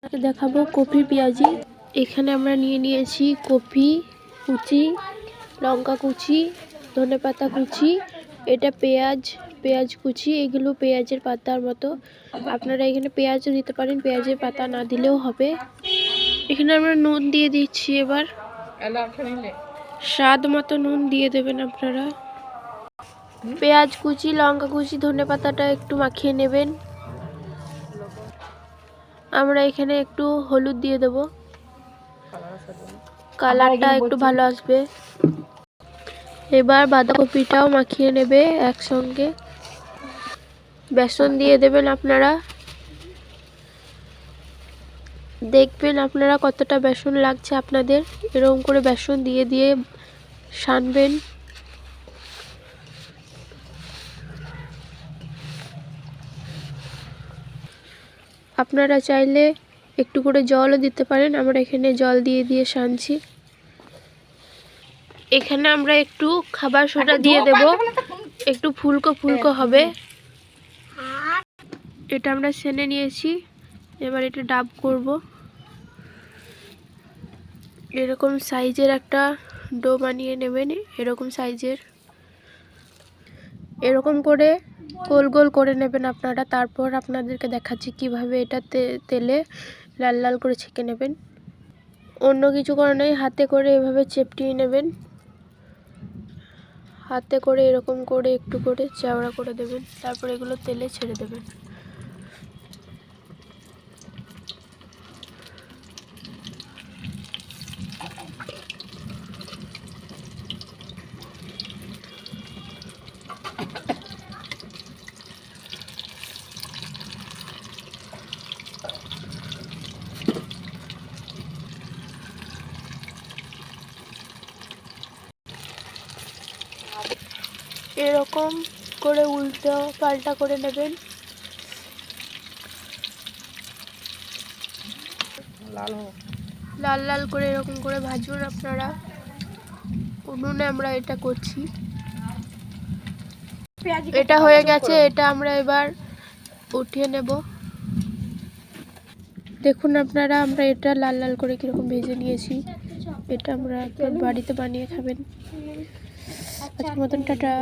দেখাবো কপি পেঁয়াজি। এখানে আমরা নিয়ে নিয়েছি কপি কুচি, লঙ্কা কুচি, ধনেপাতা কুচি, এটা পেঁয়াজ কুচি। এগুলো পেঁয়াজের পাতার মতো, আপনারা এখানে পেঁয়াজও দিতে পারেন, পেঁয়াজের পাতা না দিলেও হবে। এখানে আমরা নুন দিয়ে দিচ্ছি, এবার স্বাদ মতো নুন দিয়ে দেবেন আপনারা। পেঁয়াজ কুচি, লঙ্কা কুচি, ধনেপাতাটা একটু মাখিয়ে নেবেন। আমরা এখানে একটু হলুদ দিয়ে দেব, কালারটা একটু ভালো আসবে। এবার বাঁধাকপিটাও মাখিয়ে নেবে একসঙ্গে। বেসন দিয়ে দেবেন আপনারা, দেখবেন আপনারা কতটা বেসন লাগছে আপনাদের, এরকম করে বেসন দিয়ে দিয়ে সানবেন। আপনারা চাইলে একটু করে জলও দিতে পারেন, আমরা এখানে জল দিয়ে দিয়ে সানছি। এখানে আমরা একটু খাবার সোডা দিয়ে দেব, একটু ফুলকো ফুলকো হবে। এটা আমরা সেনে নিয়েছি, এবার এটা ডাব করব। এরকম সাইজের একটা ডো বানিয়ে নেবেন, এরকম সাইজের, এরকম করে গোল গোল করে নেবেন আপনারা। তারপর আপনাদেরকে দেখাচ্ছি কিভাবে এটা তেলে লাল লাল করে ছেঁকে নেবেন। অন্য কিছু করে নেই, হাতে করে এভাবে চেপটিয়ে নেবেন, হাতে করে এরকম করে একটু করে চাওড়া করে দেবেন, তারপর এগুলো তেলে ছেড়ে দেবেন। এরকম করে উল্টো পাল্টা করে নেবেন। লাল লাল করে এরকম করে ভাজুন আপনারা। উনুনে আমরা এটা করছি। এটা হয়ে গেছে, এটা আমরা এবার উঠিয়ে নেব। দেখুন আপনারা, আমরা এটা লাল লাল করে কিরকম ভেজে নিয়েছি। এটা আমরা বাড়িতে বানিয়ে খাবেন। আজকের মতন টাটা।